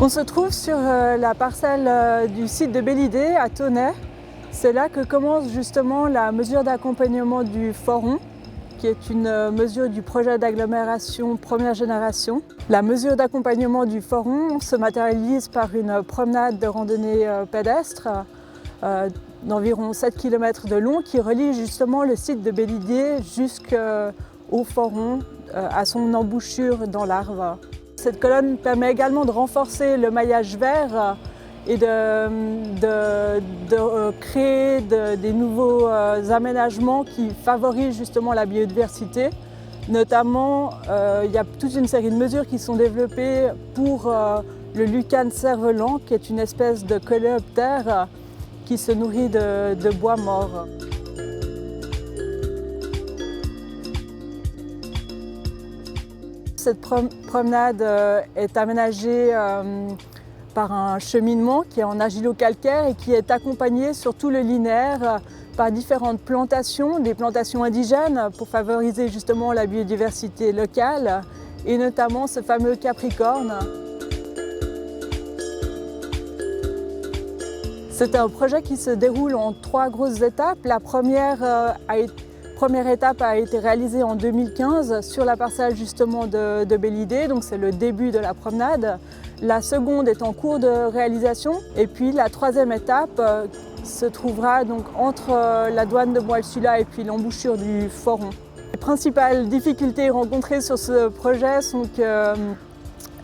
On se trouve sur la parcelle du site de Belle-Idée à Tonnay. C'est là que commence justement la mesure d'accompagnement du Foron, qui est une mesure du projet d'agglomération première génération. La mesure d'accompagnement du Foron se matérialise par une promenade de randonnée pédestre d'environ 7 km de long qui relie justement le site de Belle-Idée jusqu'au Foron, à son embouchure dans l'Arve. Cette colonne permet également de renforcer le maillage vert et de créer des nouveaux aménagements qui favorisent justement la biodiversité. Notamment, il y a toute une série de mesures qui sont développées pour le lucane cerf-volant, qui est une espèce de coléoptère qui se nourrit de bois mort. Cette promenade est aménagée par un cheminement qui est en argilo-calcaire et qui est accompagné sur tout le linéaire par différentes plantations, des plantations indigènes pour favoriser justement la biodiversité locale et notamment ce fameux capricorne. C'est un projet qui se déroule en 3 grosses étapes. La première étape a été réalisée en 2015 sur la parcelle justement de Belle-Idée, donc c'est le début de la promenade. La seconde est en cours de réalisation et puis la 3e étape se trouvera donc entre la douane de Moelle-Sula et puis l'embouchure du Foron. Les principales difficultés rencontrées sur ce projet sont que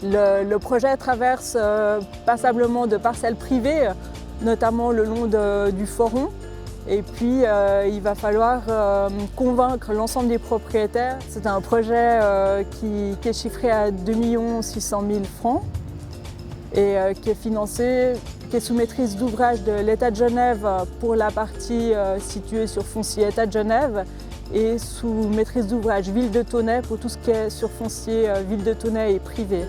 le projet traverse passablement de parcelles privées, notamment le long du Foron. Et puis il va falloir convaincre l'ensemble des propriétaires. C'est un projet qui est chiffré à 2 600 000 francs et qui est financé, qui est sous maîtrise d'ouvrage de l'État de Genève pour la partie située sur foncier État de Genève et sous maîtrise d'ouvrage Ville de Tonnay pour tout ce qui est sur foncier Ville de Tonnay et privé.